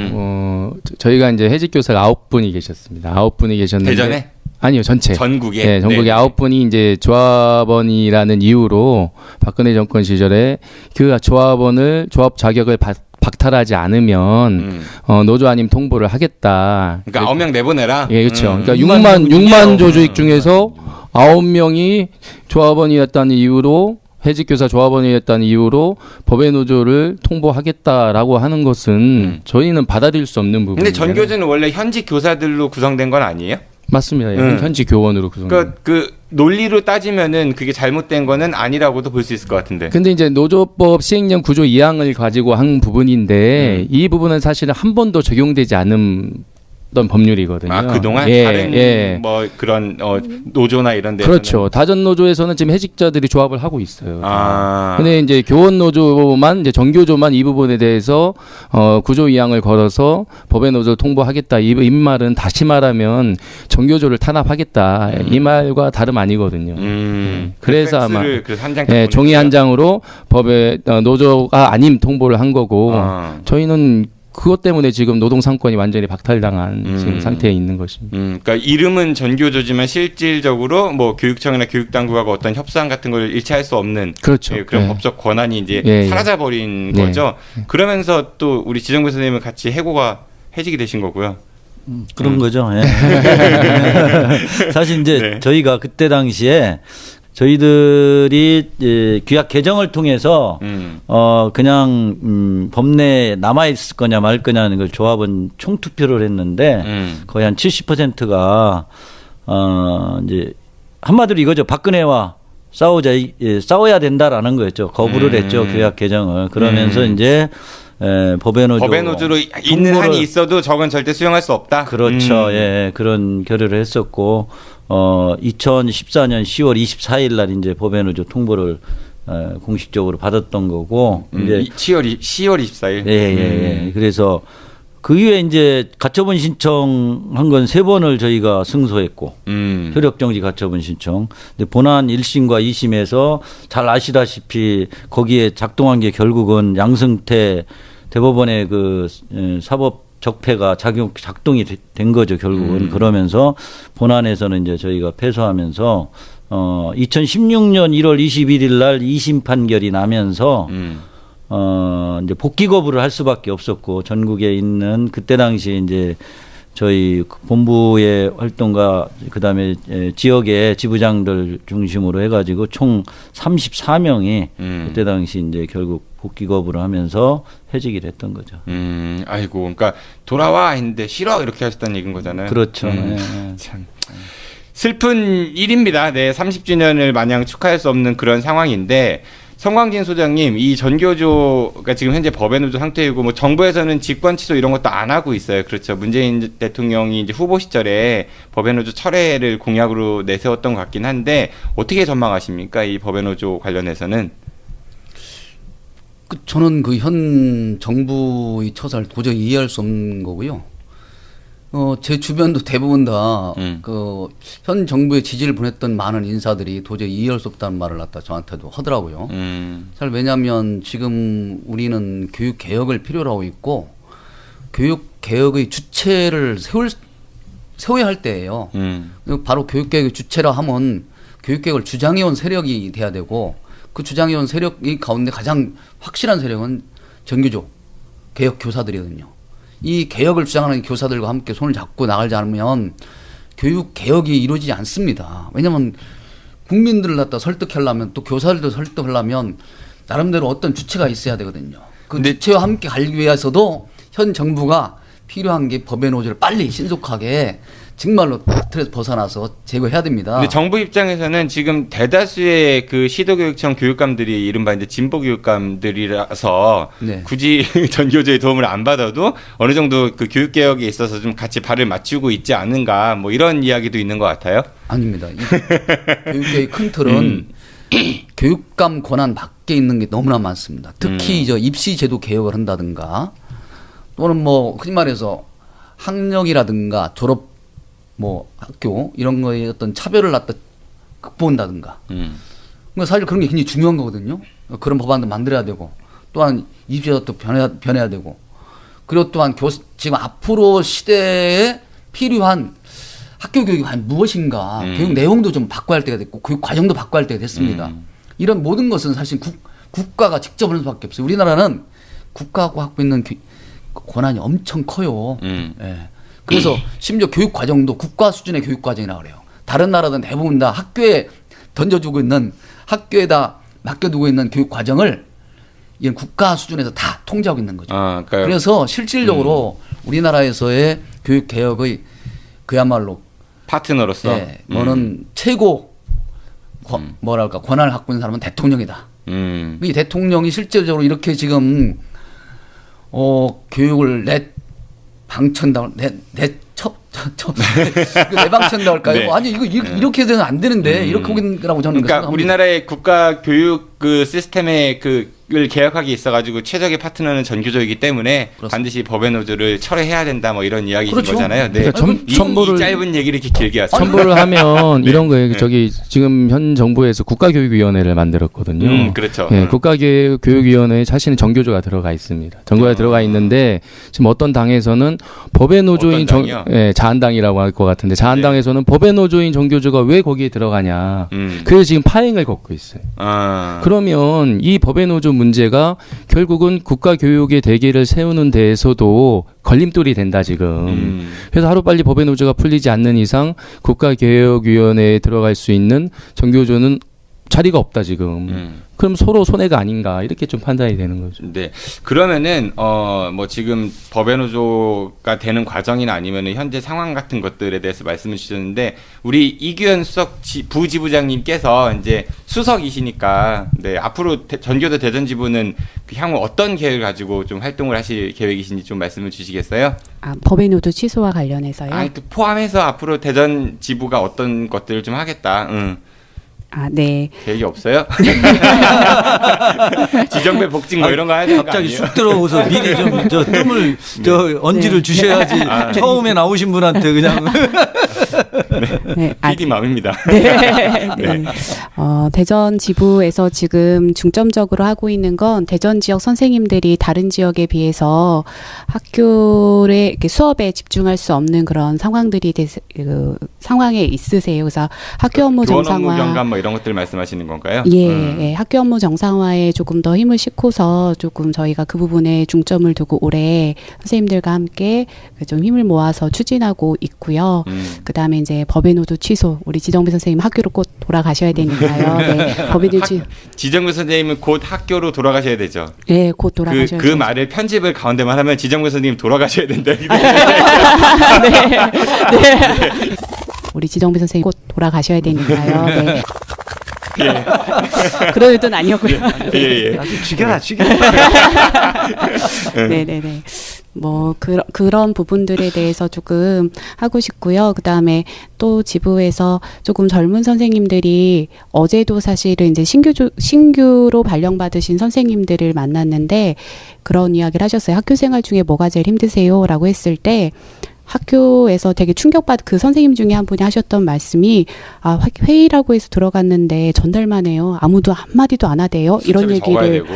[SPEAKER 7] 저희가 이제 해직 교사가 9분이 계셨습니다. 9분이 계셨는데
[SPEAKER 3] 대전에?
[SPEAKER 7] 아니요, 전체.
[SPEAKER 3] 전국에.
[SPEAKER 7] 네, 전국에 9분이 이제 조합원이라는 이유로 박근혜 정권 시절에 그 조합 자격을 박탈하지 않으면 노조 아님 통보를 하겠다.
[SPEAKER 3] 그러니까 9명 내보내라.
[SPEAKER 7] 예, 그렇죠. 그러니까
[SPEAKER 6] 6만
[SPEAKER 7] 6만 조조익 중에서 9명이 조합원이었다는 이유로 해직교사 조합원이었다는 이유로 법의 노조를 통보하겠다라고 하는 것은 저희는 받아들일 수 없는 부분이에요.
[SPEAKER 3] 근데 전교조는 원래 현직 교사들로 구성된 건 아니에요?
[SPEAKER 7] 맞습니다. 예, 현직 교원으로 구성된.
[SPEAKER 3] 그러니까 그 논리로 따지면은 그게 잘못된 거는 아니라고도 볼 수 있을 것 같은데.
[SPEAKER 7] 근데 이제 노조법 시행령 구조 2항을 가지고 한 부분인데 이 부분은 사실은 한 번도 적용되지 않은 법률이거든요.
[SPEAKER 3] 아, 그동안 다른 뭐 그런 노조나 이런 데서는
[SPEAKER 7] 그렇죠. 다전 노조에서는 지금 해직자들이 조합을 하고 있어요.
[SPEAKER 3] 아.
[SPEAKER 7] 근데 이제 교원 노조만 이제 전교조만 이 부분에 대해서 구조 2항을 걸어서 법의 노조를 통보하겠다. 이 말은 다시 말하면 전교조를 탄압하겠다. 이 말과 다름 아니거든요. 그래서 아마 종이 한 장으로 법의 노조가 아님 통보를 한 거고 저희는 그것 때문에 지금 노동 상권이 완전히 박탈당한 지금 상태에 있는 것입니다.
[SPEAKER 3] 그러니까 이름은 전교조지만 실질적으로 뭐 교육청이나 교육당국하고 어떤 협상 같은 걸 일치할 수 없는
[SPEAKER 7] 그렇죠.
[SPEAKER 3] 예, 그런
[SPEAKER 7] 예.
[SPEAKER 3] 법적 권한이 이제
[SPEAKER 7] 예, 예.
[SPEAKER 3] 사라져버린
[SPEAKER 7] 네.
[SPEAKER 3] 거죠. 그러면서 또 우리 지정부 선생님은 같이 해지게 되신 거고요.
[SPEAKER 6] 그런 거죠. 예. 사실 이제
[SPEAKER 3] 네.
[SPEAKER 6] 저희가 그때 당시에 저희들이 규약 개정을 통해서 그냥 법내에 남아 있을 거냐 말 거냐는 걸 조합은 총투표를 했는데 거의 한 70%가 이제 한마디로 이거죠. 박근혜와 싸워야 된다라는 거였죠. 거부를 했죠. 규약 개정을. 그러면서 이제 법의 노조로
[SPEAKER 3] 있는 한이 있어도 저건 절대 수용할 수 없다.
[SPEAKER 6] 그렇죠. 예, 그런 결의를 했었고 2014년 10월 24일 날 이제 법의 노조 통보를 공식적으로 받았던 거고 이제
[SPEAKER 3] 10월 24일.
[SPEAKER 6] 예. 그래서 그 이후에 이제 가처분 신청한 건 3번을 저희가 승소했고 효력정지 가처분 신청. 근데 본안 1심과 2심에서 잘 아시다시피 거기에 작동한 게 결국은 양승태 대법원의 그 사법 적폐가 작동이 된 거죠, 결국은. 그러면서 본안에서는 이제 저희가 패소하면서 2016년 1월 21일 날 2심 판결이 나면서 이제 복귀 거부를 할 수밖에 없었고 전국에 있는 그때 당시 이제 저희 본부의 활동과 그다음에 지역의 지부장들 중심으로 해가지고 총 34명이 그때 당시 이제 결국 복귀 거부를 하면서 해직이 됐던 거죠.
[SPEAKER 3] 아이고, 그러니까 돌아와 했는데 싫어 이렇게 하셨다는 얘기인 거잖아요.
[SPEAKER 6] 그렇죠.
[SPEAKER 3] 참 슬픈 일입니다. 네, 30주년을 마냥 축하할 수 없는 그런 상황인데. 성광진 소장님, 이 전교조가 지금 현재 법의 노조 상태이고, 뭐 정부에서는 직권 취소 이런 것도 안 하고 있어요. 그렇죠. 문재인 대통령이 이제 후보 시절에 법의 노조 철회를 공약으로 내세웠던 것 같긴 한데 어떻게 전망하십니까? 이 법의 노조 관련해서는?
[SPEAKER 5] 저는 그 현 정부의 처사를 도저히 이해할 수 없는 거고요. 제 주변도 대부분 다 그 현 정부의 지지를 보냈던 많은 인사들이 도저히 이해할 수 없다는 말을 갖다 저한테도 하더라고요. 사실 왜냐하면 지금 우리는 교육 개혁을 필요로 하고 있고 교육 개혁의 주체를 세워야 할 때예요. 바로 교육 개혁의 주체라 하면 교육 개혁을 주장해온 세력이 돼야 되고 그 주장해온 세력이 가운데 가장 확실한 세력은 전교조 개혁 교사들이거든요. 이 개혁을 주장하는 교사들과 함께 손을 잡고 나가지 않으면 교육 개혁이 이루어지지 않습니다. 왜냐하면 국민들을 갖다 설득하려면 또 교사들도 설득하려면 나름대로 어떤 주체가 있어야 되거든요. 그 주체와 함께 가기 위해서도 현 정부가 필요한 게 법의 노조를 빨리 신속하게 정말로 틀에서 벗어나서 제거해야 됩니다.
[SPEAKER 3] 근데 정부 입장에서는 지금 대다수의 그 시도교육청 교육감들이 이른바 이제 진보 교육감들이라서
[SPEAKER 5] 네.
[SPEAKER 3] 굳이 전교조의 도움을 안 받아도 어느 정도 그 교육 개혁에 있어서 좀 같이 발을 맞추고 있지 않은가 뭐 이런 이야기도 있는 것 같아요.
[SPEAKER 5] 아닙니다. 이 교육계의 큰 틀은 교육감 권한 밖에 있는 게 너무나 많습니다. 특히 저 입시 제도 개혁을 한다든가 또는 뭐 흔히 말해서 학력이라든가 졸업 뭐 학교 이런 거에 어떤 차별을 갖다 극복한다든가. 그러니까 사실 그런 게 굉장히 중요한 거거든요. 그런 법안도 만들어야 되고 또한 입시제도 또 변해야 되고 그리고 또한 지금 앞으로 시대에 필요한 학교 교육이 과연 무엇인가 교육 내용도 좀 바꿔야 할 때가 됐고 교육 과정도 바꿔야 할 때가 됐습니다. 이런 모든 것은 사실 국가가 직접 하는 수밖에 없어요. 우리나라는 국가가 갖고 있는 권한이 엄청 커요. 예. 그래서 심지어 교육 과정도 국가 수준의 교육 과정이라고 그래요. 다른 나라는 대부분 다 학교에 던져주고 있는 학교에다 맡겨두고 있는 교육 과정을 이건 국가 수준에서 다 통제하고 있는 거죠. 그래서 실질적으로 우리나라에서의 교육 개혁의 그야말로
[SPEAKER 3] 파트너로서
[SPEAKER 5] 너는 최고 뭐랄까 권한을 갖고 있는 사람은 대통령이다. 이 대통령이 실질적으로 이렇게 지금 교육을 방천다 내방천다 할까요?
[SPEAKER 3] 네.
[SPEAKER 5] 아니 이렇게 해서는 안 되는데 이렇게 하고 있라고 저는
[SPEAKER 3] 그러니까
[SPEAKER 5] 생각합니다.
[SPEAKER 3] 우리나라의 국가 교육 그 시스템의 그 교육을 개혁하기 있어가지고 최적의 파트너는 전교조이기 때문에
[SPEAKER 5] 그렇습니다.
[SPEAKER 3] 반드시 법의 노조를 철회해야 된다 뭐 이런 이야기인
[SPEAKER 5] 그렇죠.
[SPEAKER 3] 거잖아요. 네.
[SPEAKER 7] 그러니까
[SPEAKER 3] 이 짧은 얘기를 이렇게 길게 하죠.
[SPEAKER 7] 첨부를 하면 이런 거예요. 저기 지금 현 정부에서 국가교육위원회를 만들었거든요.
[SPEAKER 3] 그렇죠.
[SPEAKER 7] 예, 국가교육위원회에 자신의 정교조가 들어가 있습니다. 정교조가 들어가 있는데 지금 어떤 당에서는 법의 노조인
[SPEAKER 3] 어떤 당이요?
[SPEAKER 7] 자한당이라고 할 것 같은데 자한당에서는 법의 노조인 정교조가 왜 거기에 들어가냐.
[SPEAKER 3] 음.
[SPEAKER 7] 그래서 지금 파행을 걷고 있어요.
[SPEAKER 3] 아.
[SPEAKER 7] 그러면 이 법의 노조 문제가 결국은 국가교육의 대계를 세우는 데에서도 걸림돌이 된다 지금. 그래서 하루빨리 법의 노조가 풀리지 않는 이상 국가개혁위원회에 들어갈 수 있는 정교조는 자리가 없다 지금. 그럼 서로 손해가 아닌가 이렇게 좀 판단이 되는 거죠.
[SPEAKER 3] 네. 그러면은 뭐 지금 법의 노조가 되는 과정이나 아니면은 현재 상황 같은 것들에 대해서 말씀을 주셨는데 우리 이규현 수석 부지부장님께서 이제 수석이시니까 네, 앞으로 전교조 대전지부는 그 향후 어떤 계획을 가지고 좀 활동을 하실 계획이신지 좀 말씀을 주시겠어요?
[SPEAKER 4] 법의 노조 취소와 관련해서요.
[SPEAKER 3] 아니 그 포함해서 앞으로 대전지부가 어떤 것들을 좀 하겠다.
[SPEAKER 4] 네.
[SPEAKER 3] 계획이 없어요? 지정배 복직 뭐 이런 거 해야 되는 거
[SPEAKER 6] 갑자기
[SPEAKER 3] 아니에요?
[SPEAKER 6] 쑥 들어오서 미리 좀 저 뜸을 저 언지를 주셔야지 처음에 나오신 분한테 그냥
[SPEAKER 4] 네.
[SPEAKER 3] PD 마음입니다.
[SPEAKER 4] 네. 네. 대전 지부에서 지금 중점적으로 하고 있는 건 대전 지역 선생님들이 다른 지역에 비해서 학교에 이렇게 수업에 집중할 수 없는 그런 상황들이 상황에 있으세요. 그래서 학교 업무
[SPEAKER 3] 교원
[SPEAKER 4] 정상화,
[SPEAKER 3] 업무 경감 뭐 이런 것들 말씀하시는 건가요?
[SPEAKER 4] 예, 학교 업무 정상화에 조금 더 힘을 싣고서 조금 저희가 그 부분에 중점을 두고 올해 선생님들과 함께 좀 힘을 모아서 추진하고 있고요. 그다음에 이제 법의 노조 취소, 우리 지정배 선생님 학교로 꼭 돌아가셔야 되니까요. 네, 법의 노조 취소.
[SPEAKER 3] 지정배 선생님은 곧 학교로 돌아가셔야 되죠.
[SPEAKER 4] 네, 곧 돌아가셔야
[SPEAKER 3] 그 말을 편집을 가운데만 하면 지정배 선생님 돌아가셔야 된다.
[SPEAKER 4] 네. 우리 지정배 선생님 곧 돌아가셔야 되니까요. 네.
[SPEAKER 3] 예.
[SPEAKER 4] 그런 의도는 아니었고요.
[SPEAKER 3] 예.
[SPEAKER 6] 죽여라.
[SPEAKER 4] 네네네. 뭐 그런 부분들에 대해서 조금 하고 싶고요. 그다음에 또 지부에서 조금 젊은 선생님들이 어제도 사실은 이제 신규로 발령받으신 선생님들을 만났는데 그런 이야기를 하셨어요. 학교 생활 중에 뭐가 제일 힘드세요?라고 했을 때 학교에서 되게 충격받은 그 선생님 중에 한 분이 하셨던 말씀이 회의라고 해서 들어갔는데 전달만 해요. 아무도 한마디도 안 하대요. 이런 얘기를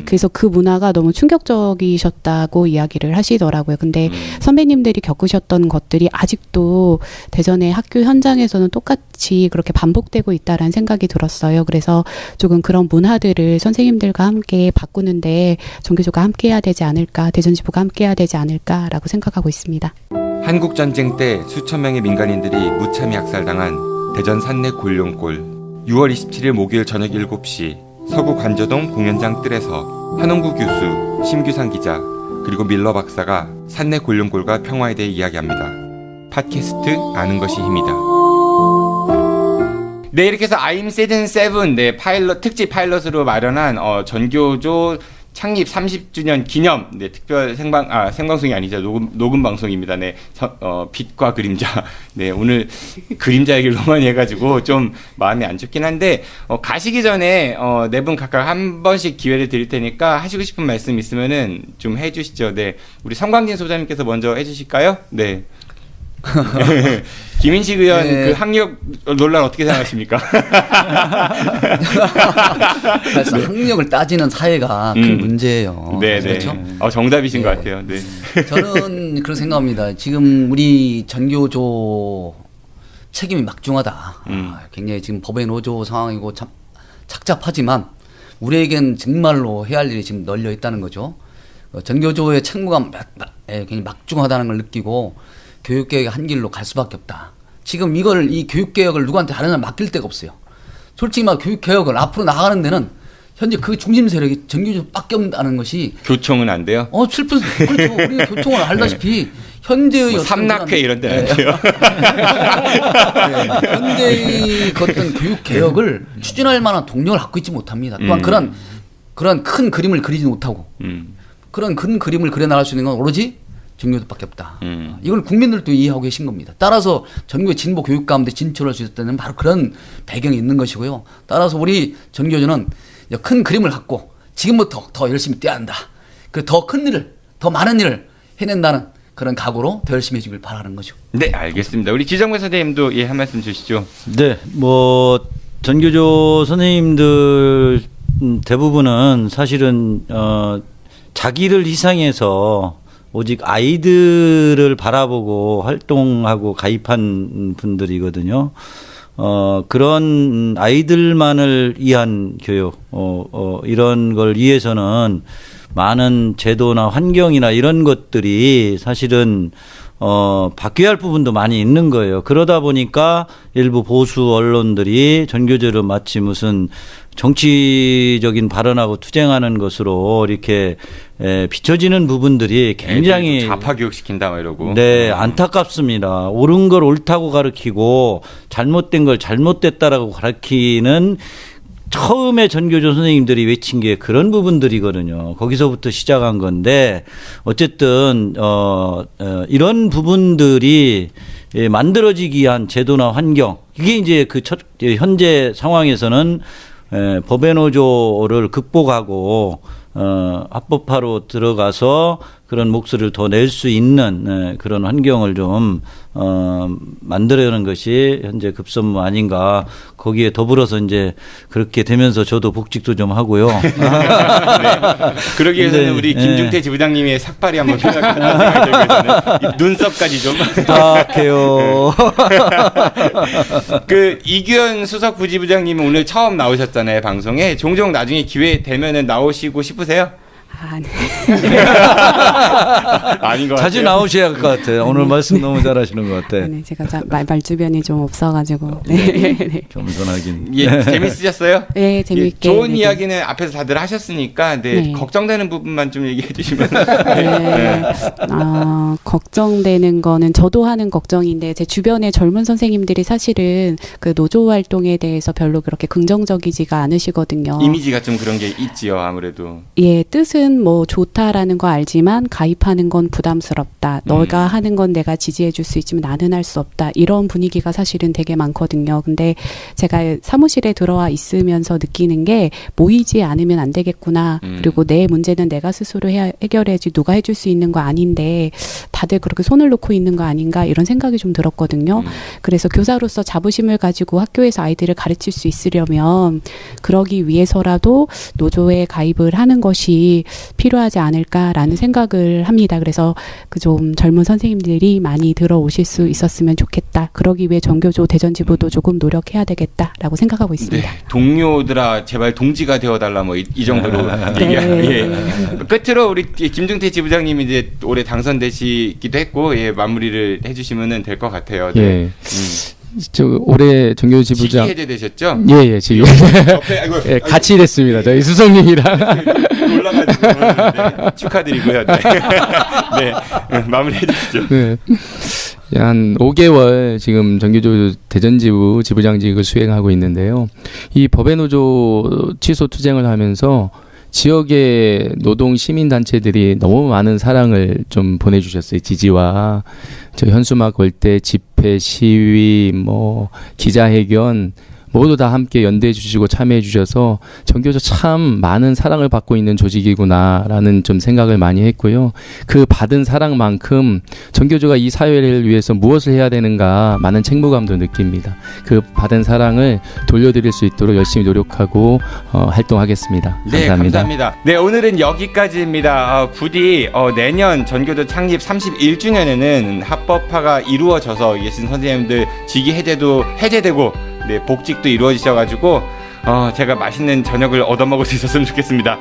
[SPEAKER 4] 그래서 그 문화가 너무 충격적이셨다고 이야기를 하시더라고요. 근데 선배님들이 겪으셨던 것들이 아직도 대전의 학교 현장에서는 똑같이 그렇게 반복되고 있다라는 생각이 들었어요. 그래서 조금 그런 문화들을 선생님들과 함께 바꾸는데 전교조가 함께 해야 되지 않을까, 대전지부가 함께 해야 되지 않을까라고 생각하고 있습니다.
[SPEAKER 3] 한국전쟁 때 수천 명의 민간인들이 무참히 학살당한 대전 산내 골룡골. 6월 27일 목요일 저녁 7시 서구 관저동 공연장 뜰에서 한홍구 교수, 심규상 기자, 그리고 밀러 박사가 산내 골룡골과 평화에 대해 이야기합니다. 팟캐스트 아는 것이 힘이다. 네, 이렇게 해서 I'm Season 7 네, 특집 파일럿으로 마련한 전교조 창립 30주년 기념 특별 생방송이 아니죠. 녹음 방송입니다. 네. 빛과 그림자. 네, 오늘 그림자 얘기를 너무 많이 해가지고 좀 마음이 안 좋긴 한데 가시기 전에 네 분 각각 한 번씩 기회를 드릴 테니까 하시고 싶은 말씀 있으면은 좀 해주시죠. 네, 우리 성광진 소장님께서 먼저 해주실까요? 네. 김인식 의원 그 학력 논란 어떻게 생각하십니까?
[SPEAKER 5] 사실 학력을 따지는 사회가 큰 문제예요.
[SPEAKER 3] 네,
[SPEAKER 5] 그렇죠?
[SPEAKER 3] 정답이신 것 같아요. 네.
[SPEAKER 5] 저는 그런 생각합니다. 지금 우리 전교조 책임이 막중하다. 굉장히 지금 법의 노조 상황이고 참 착잡하지만 우리에겐 정말로 해야 할 일이 지금 널려 있다는 거죠. 전교조의 책무가 굉장히 막중하다는 걸 느끼고 교육개혁의 한 길로 갈 수밖에 없다. 지금 이 교육개혁을 누구한테 다른 사람 맡길 데가 없어요. 솔직히 말 교육개혁을 앞으로 나가는 데는 현재 그 중심 세력이 전교조밖에 없다는 것이
[SPEAKER 3] 교총은 안 돼요?
[SPEAKER 5] 그렇죠. 우리가 교총을 알다시피 현재의
[SPEAKER 3] 삼락회 이런 데는 안 돼요.
[SPEAKER 5] 현재의 어떤 교육개혁을 추진할 만한 동력을 갖고 있지 못합니다. 또한 그런 큰 그림을 그리지 못하고 그런 큰 그림을 그려나갈 수 있는 건 오로지 전교조밖에 없다. 이걸 국민들도 이해하고 계신 겁니다. 따라서 전교의 진보 교육 가운데 진출할 수 있었다는 바로 그런 배경이 있는 것이고요. 따라서 우리 전교조는 큰 그림을 갖고 지금부터 더 열심히 뛰어야 한다. 그 더 큰 일을, 더 많은 일을 해낸다는 그런 각오로 더 열심히 해주길 바라는 거죠.
[SPEAKER 3] 네, 알겠습니다. 우리 지정배 선생님도 한 말씀 주시죠.
[SPEAKER 6] 네, 뭐 전교조 선생님들 대부분은 사실은 자기를 희생해서 오직 아이들을 바라보고 활동하고 가입한 분들이거든요. 그런 아이들만을 위한 교육, 이런 걸 위해서는 많은 제도나 환경이나 이런 것들이 사실은 바뀌어야 할 부분도 많이 있는 거예요. 그러다 보니까 일부 보수 언론들이 전교조를 마치 무슨 정치적인 발언하고 투쟁하는 것으로 이렇게 비춰지는 부분들이 굉장히
[SPEAKER 3] 좌파 교육시킨다 막 이러고.
[SPEAKER 6] 네, 안타깝습니다. 옳은 걸 옳다고 가르치고 잘못된 걸 잘못됐다라고 가르치는 처음에 전교조 선생님들이 외친 게 그런 부분들이거든요. 거기서부터 시작한 건데 어쨌든 이런 부분들이 만들어지기 위한 제도나 환경, 이게 이제 그 현재 상황에서는 법의 노조를 극복하고 합법화로 들어가서 그런 목소리를 더 낼 수 있는 그런 환경을 좀 만들어내는 것이 현재 급선무 아닌가. 거기에 더불어서 이제 그렇게 되면서 저도 복직도 좀 하고요.
[SPEAKER 3] 네. 그러기 위해서는 우리 김중태 지부장님의 삭발이 한번 필요하다는 생각이 들거든요. 눈썹까지 좀.
[SPEAKER 6] 딱해요.
[SPEAKER 3] 그 이규현 수석 부지부장님은 오늘 처음 나오셨잖아요, 방송에. 종종 나중에 기회 되면은 나오시고 싶으세요?
[SPEAKER 4] 아, 네.
[SPEAKER 3] 아닌 것 같아요.
[SPEAKER 6] 자주 나오셔야 할 것 같아요. 오늘 말씀 너무 잘하시는 것 같아요.
[SPEAKER 4] 네, 제가 말주변이 좀 없어가지고. 네. 네.
[SPEAKER 6] 겸손하긴.
[SPEAKER 3] 예, 재밌으셨어요?
[SPEAKER 4] 네, 재밌게.
[SPEAKER 3] 예, 좋은
[SPEAKER 4] 네.
[SPEAKER 3] 이야기는 앞에서 다들 하셨으니까
[SPEAKER 4] 네.
[SPEAKER 3] 걱정되는 부분만 좀 얘기해 주시면.
[SPEAKER 4] 네. 걱정되는 거는 저도 하는 걱정인데 제 주변의 젊은 선생님들이 사실은 그 노조 활동에 대해서 별로 그렇게 긍정적이지가 않으시거든요.
[SPEAKER 3] 이미지가 좀 그런 게 있지요, 아무래도.
[SPEAKER 4] 예, 뜻은 뭐 좋다라는 거 알지만 가입하는 건 부담스럽다. 너가 하는 건 내가 지지해 줄 수 있지만 나는 할 수 없다. 이런 분위기가 사실은 되게 많거든요. 근데 제가 사무실에 들어와 있으면서 느끼는 게 모이지 않으면 안 되겠구나. 그리고 내 문제는 내가 스스로 해결해야지 누가 해줄 수 있는 거 아닌데 다들 그렇게 손을 놓고 있는 거 아닌가 이런 생각이 좀 들었거든요. 그래서 교사로서 자부심을 가지고 학교에서 아이들을 가르칠 수 있으려면 그러기 위해서라도 노조에 가입을 하는 것이 필요하지 않을까라는 생각을 합니다. 그래서 그 좀 젊은 선생님들이 많이 들어오실 수 있었으면 좋겠다. 그러기 위해 전교조 대전지부도 조금 노력해야 되겠다라고 생각하고 있습니다.
[SPEAKER 3] 네, 동료들아 제발 동지가 되어달라 뭐 이 정도로 얘기하는. 예. 끝으로 우리 김중태 지부장님이 이제 올해 당선되시기도 했고 마무리를 해주시면 될 것 같아요. 네.
[SPEAKER 7] 예. 저 올해 전교조 지부장
[SPEAKER 3] 직위 해제되셨죠?
[SPEAKER 7] 예, 지금 예, 같이 됐습니다. 저희 수석님이랑
[SPEAKER 3] 올라가지고 네, 축하드리고요. 네. 네, 마무리해 주시죠.
[SPEAKER 7] 네. 한 5개월 지금 전교조 대전지부 지부장직을 수행하고 있는데요. 이 법의 노조 취소 투쟁을 하면서 지역의 노동 시민단체들이 너무 많은 사랑을 좀 보내주셨어요. 지지와 저 현수막 걸 때 집회, 시위, 뭐 기자회견 모두 다 함께 연대해 주시고 참여해 주셔서 전교조 참 많은 사랑을 받고 있는 조직이구나라는 좀 생각을 많이 했고요. 그 받은 사랑만큼 전교조가 이 사회를 위해서 무엇을 해야 되는가 많은 책무감도 느낍니다. 그 받은 사랑을 돌려드릴 수 있도록 열심히 노력하고 활동하겠습니다.
[SPEAKER 3] 네,
[SPEAKER 7] 감사합니다.
[SPEAKER 3] 감사합니다. 네, 오늘은 여기까지입니다. 부디 내년 전교조 창립 31주년에는 합법화가 이루어져서 예신 선생님들 직위 해제되고 네, 복직도 이루어지셔가지고 제가 맛있는 저녁을 얻어먹을 수 있었으면 좋겠습니다.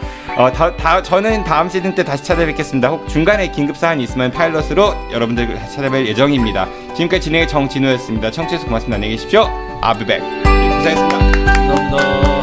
[SPEAKER 3] 저는 다음 시즌 때 다시 찾아뵙겠습니다. 혹 중간에 긴급사안이 있으면 파일럿으로 여러분들 다시 찾아뵐 예정입니다. 지금까지 진행의 정진우였습니다. 청취해주셔서 고맙습니다. 안녕히 계십시오. I'll be back. 네, 감사했습니다.
[SPEAKER 6] 감사합니다.